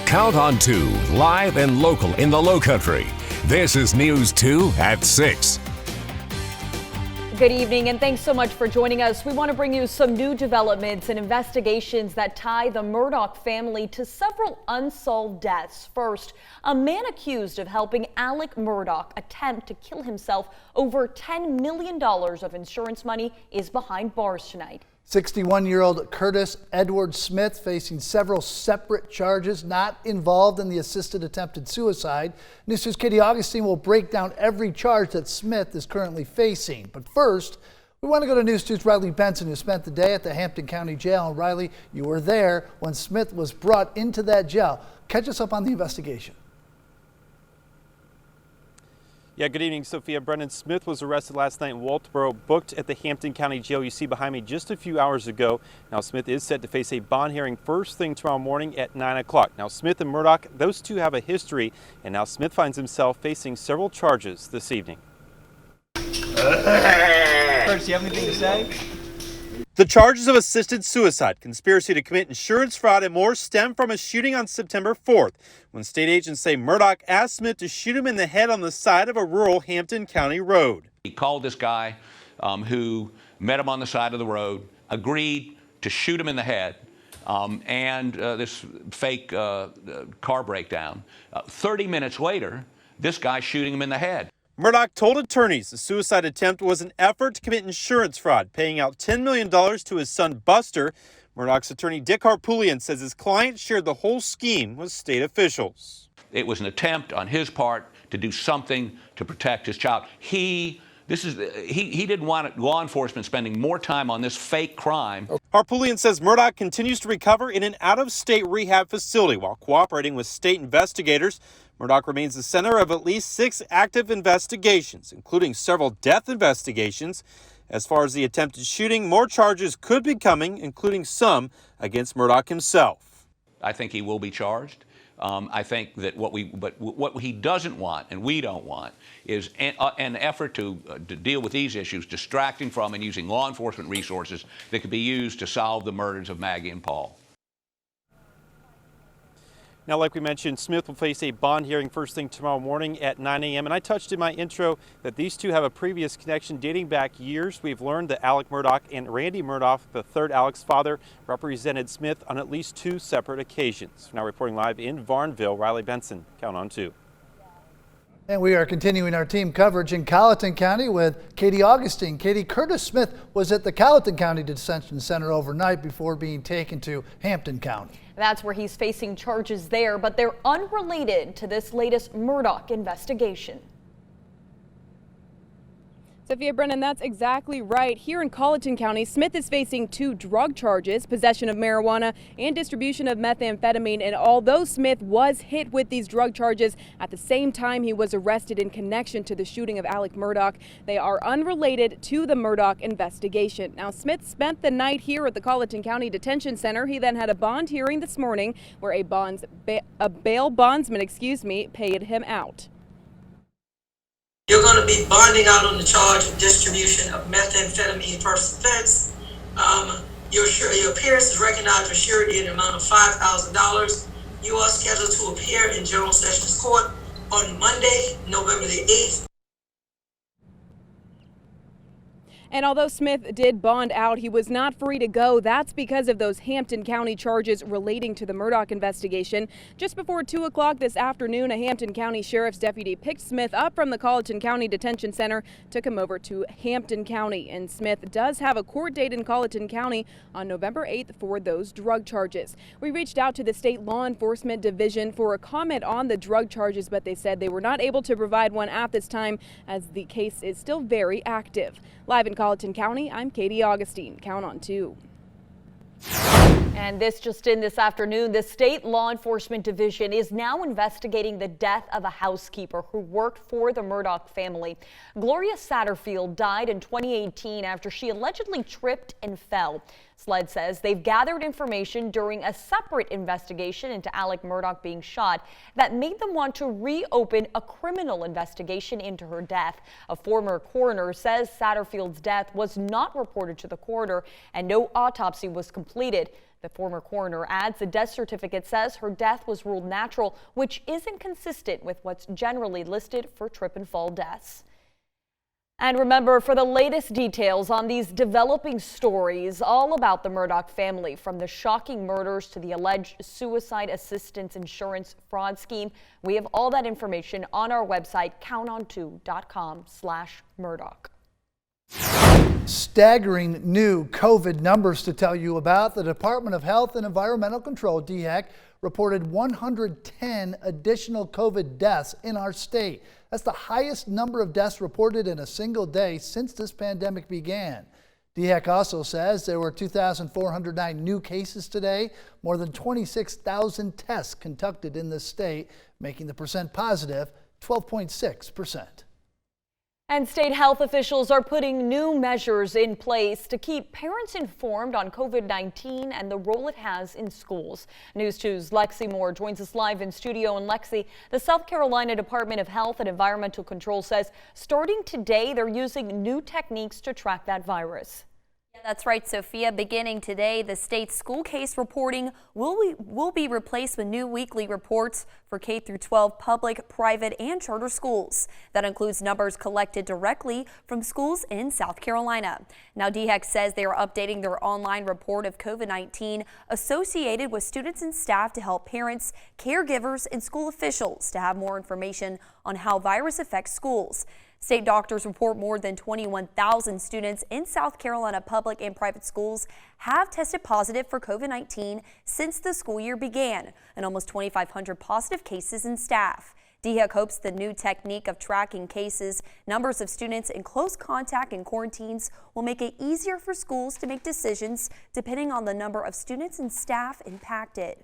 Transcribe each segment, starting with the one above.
Count on 2, live and local in the Lowcountry. This is News 2 at 6. Good evening and thanks so much for joining us. We want to bring you some new developments and investigations that tie the Murdaugh family to several unsolved deaths. First, a man accused of helping Alec Murdaugh attempt to kill himself over $10 million of insurance money is behind bars tonight. 61-year-old Curtis Edward Smith facing several separate charges not involved in the assisted attempted suicide. News 2's Katie Augustine will break down every charge that Smith is currently facing. But first, we want to go to News 2's Riley Benson, who spent the day at the Hampton County Jail. And Riley, you were there when Smith was brought into that jail. Catch us up on the investigation. Yeah, good evening, Sophia. Brendan Smith was arrested last night in Walterboro, booked at the Hampton County Jail you see behind me just a few hours ago. Now, Smith is set to face a bond hearing first thing tomorrow morning at 9 o'clock. Now, Smith and Murdaugh, those two have a history, and now Smith finds himself facing several charges this evening. Curtis, do you have anything to say? The charges of assisted suicide, conspiracy to commit insurance fraud, and more stem from a shooting on September 4th, when state agents say Murdaugh asked Smith to shoot him in the head on the side of a rural Hampton County road. He called this guy who met him on the side of the road, agreed to shoot him in the head, and this fake car breakdown. 30 minutes later, this guy shooting him in the head. Murdaugh told attorneys the suicide attempt was an effort to commit insurance fraud, paying out $10 million to his son Buster. Murdaugh's attorney Dick Harpoolian says his client shared the whole scheme with state officials. It was an attempt on his part to do something to protect his child. He didn't want law enforcement spending more time on this fake crime. Harpoolian says Murdaugh continues to recover in an out-of-state rehab facility while cooperating with state investigators. Murdaugh remains the center of at least 6 active investigations, including several death investigations. As far as the attempted shooting, more charges could be coming, including some against Murdaugh himself. I think he will be charged. I think that what he doesn't want, and we don't want, is an effort to deal with these issues, distracting from and using law enforcement resources that could be used to solve the murders of Maggie and Paul. Now, like we mentioned, Smith will face a bond hearing first thing tomorrow morning at 9 a.m. And I touched in my intro that these two have a previous connection dating back years. We've learned that Alec Murdaugh and Randy Murdaugh, the third Alec's father, represented Smith on at least 2 separate occasions. Now reporting live in Varnville, Riley Benson, Count on 2. And we are continuing our team coverage in Colleton County with Katie Augustine. Katie, Curtis Smith was at the Colleton County Detention Center overnight before being taken to Hampton County. That's where he's facing charges there, but they're unrelated to this latest Murdaugh investigation. Sophia, Brennan, that's exactly right. Here in Colleton County, Smith is facing 2 drug charges, possession of marijuana and distribution of methamphetamine. And although Smith was hit with these drug charges at the same time he was arrested in connection to the shooting of Alec Murdaugh, they are unrelated to the Murdaugh investigation. Now, Smith spent the night here at the Colleton County Detention Center. He then had a bond hearing this morning where a bail bondsman, paid him out. You're going to be bonding out on the charge of distribution of methamphetamine first offense. Your appearance is recognized for surety in the amount of $5,000. You are scheduled to appear in General Sessions Court on Monday, November the 8th. And although Smith did bond out, he was not free to go. That's because of those Hampton County charges relating to the Murdaugh investigation. Just before 2 o'clock this afternoon, a Hampton County Sheriff's deputy picked Smith up from the Colleton County Detention Center, took him over to Hampton County. And Smith does have a court date in Colleton County on November 8th for those drug charges. We reached out to the State Law Enforcement Division for a comment on the drug charges, but they said they were not able to provide one at this time as the case is still very active. Live in Colleton County, I'm Katie Augustine. Count on 2. And this just in this afternoon, the State Law Enforcement Division is now investigating the death of a housekeeper who worked for the Murdaugh family. Gloria Satterfield died in 2018 after she allegedly tripped and fell. SLED says they've gathered information during a separate investigation into Alec Murdaugh being shot that made them want to reopen a criminal investigation into her death. A former coroner says Satterfield's death was not reported to the coroner and no autopsy was completed. The former coroner adds the death certificate says her death was ruled natural, which isn't consistent with what's generally listed for trip and fall deaths. And remember, for the latest details on these developing stories all about the Murdaugh family, from the shocking murders to the alleged suicide assistance insurance fraud scheme, we have all that information on our website, counton2.com/Murdaugh. Staggering new COVID numbers to tell you about. The Department of Health and Environmental Control, DHEC, reported 110 additional COVID deaths in our state. That's the highest number of deaths reported in a single day since this pandemic began. DHEC also says there were 2,409 new cases today, more than 26,000 tests conducted in the state, making the percent positive 12.6%. And state health officials are putting new measures in place to keep parents informed on COVID-19 and the role it has in schools. News 2's Lexi Moore joins us live in studio. And Lexi, the South Carolina Department of Health and Environmental Control says starting today, they're using new techniques to track that virus. That's right, Sophia. Beginning today, the state's school case reporting will be replaced with new weekly reports for K through 12 public, private, and charter schools. That includes numbers collected directly from schools in South Carolina. Now, DHEC says they are updating their online report of COVID-19 associated with students and staff to help parents, caregivers, and school officials to have more information on how virus affects schools. State doctors report more than 21,000 students in South Carolina public and private schools have tested positive for COVID-19 since the school year began, and almost 2,500 positive cases in staff. DHEC hopes the new technique of tracking cases, numbers of students in close contact, and quarantines will make it easier for schools to make decisions depending on the number of students and staff impacted.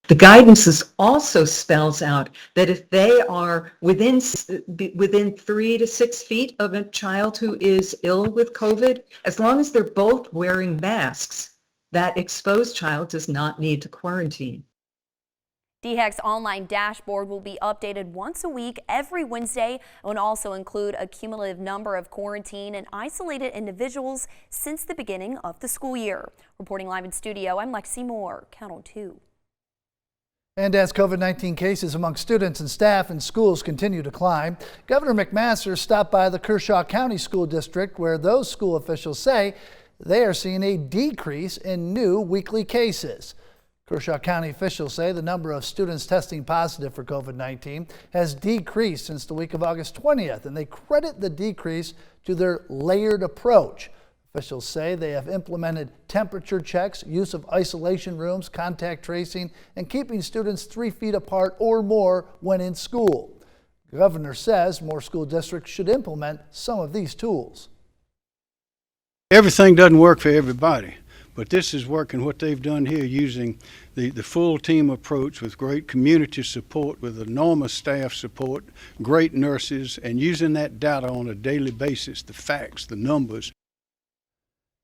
The guidance also spells out that if they are within 3 to 6 feet of a child who is ill with COVID, as long as they're both wearing masks, that exposed child does not need to quarantine. DHEC's online dashboard will be updated once a week every Wednesday and will also include a cumulative number of quarantine and isolated individuals since the beginning of the school year. Reporting live in studio, I'm Lexi Moore, Count on 2. And as COVID-19 cases among students and staff in schools continue to climb, Governor McMaster stopped by the Kershaw County School District, where those school officials say they are seeing a decrease in new weekly cases. Kershaw County officials say the number of students testing positive for COVID-19 has decreased since the week of August 20th, and they credit the decrease to their layered approach. Officials say they have implemented temperature checks, use of isolation rooms, contact tracing, and keeping students 3 feet apart or more when in school. The governor says more school districts should implement some of these tools. Everything doesn't work for everybody, but this is working. What they've done here, using the full team approach with great community support, with enormous staff support, great nurses, and using that data on a daily basis, the facts, the numbers.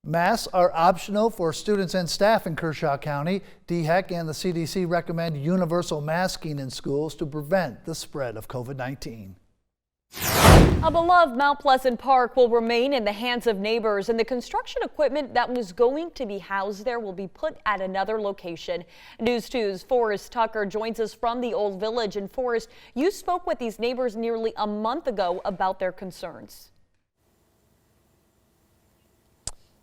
Masks are optional for students and staff in Kershaw County. DHEC and the CDC recommend universal masking in schools to prevent the spread of COVID-19. A beloved Mount Pleasant Park will remain in the hands of neighbors, and the construction equipment that was going to be housed there will be put at another location. News 2's Forrest Tucker joins us from the Old Village. And Forrest, you spoke with these neighbors nearly a month ago about their concerns.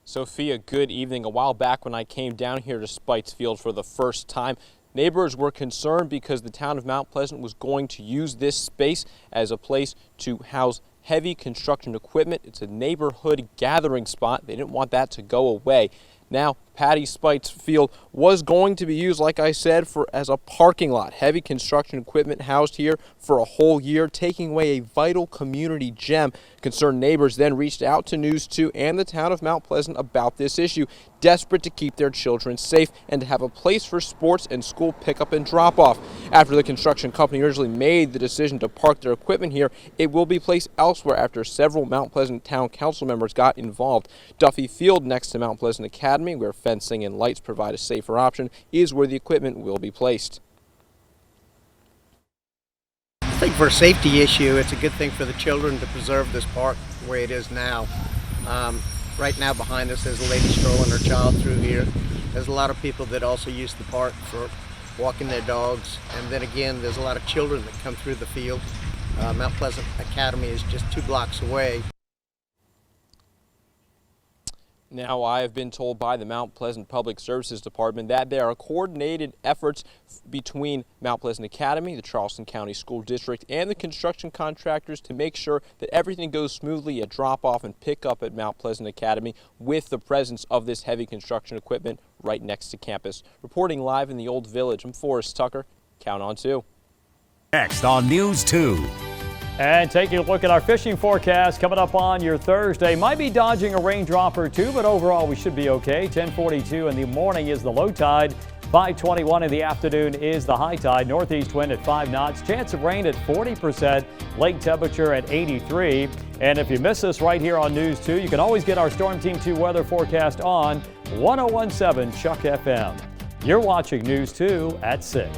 Sophia, good evening. A while back when I came down here to Spitesfield for the first time, neighbors were concerned because the town of Mount Pleasant was going to use this space as a place to house heavy construction equipment. It's a neighborhood gathering spot. They didn't want that to go away. Now, Patty Spitesfield was going to be used, like I said, as a parking lot. Heavy construction equipment housed here for a whole year, taking away a vital community gem. Concerned neighbors then reached out to News 2 and the town of Mount Pleasant about this issue, desperate to keep their children safe and to have a place for sports and school pickup and drop-off. After the construction company originally made the decision to park their equipment here, it will be placed elsewhere after several Mount Pleasant Town Council members got involved. Duffy Field, next to Mount Pleasant Academy, where fencing and lights provide a safer option, is where the equipment will be placed. I think for a safety issue, it's a good thing for the children to preserve this park the way it is now. Right now behind us, there's a lady strolling her child through here. There's a lot of people that also use the park for walking their dogs. And then again, there's a lot of children that come through the field. Mount Pleasant Academy is just 2 blocks away. Now, I have been told by the Mount Pleasant Public Services Department that there are coordinated efforts between Mount Pleasant Academy, the Charleston County School District, and the construction contractors to make sure that everything goes smoothly at drop-off and pick-up at Mount Pleasant Academy with the presence of this heavy construction equipment right next to campus. Reporting live in the Old Village, I'm Forrest Tucker. Count on 2. Next on News 2. And taking a look at our fishing forecast coming up on your Thursday. Might be dodging a raindrop or two, but overall we should be okay. 10:42 in the morning is the low tide. 5:21 in the afternoon is the high tide. Northeast wind at 5 knots. Chance of rain at 40%. Lake temperature at 83. And if you miss us right here on News 2, you can always get our Storm Team 2 weather forecast on 1017 Chuck FM. You're watching News 2 at 6.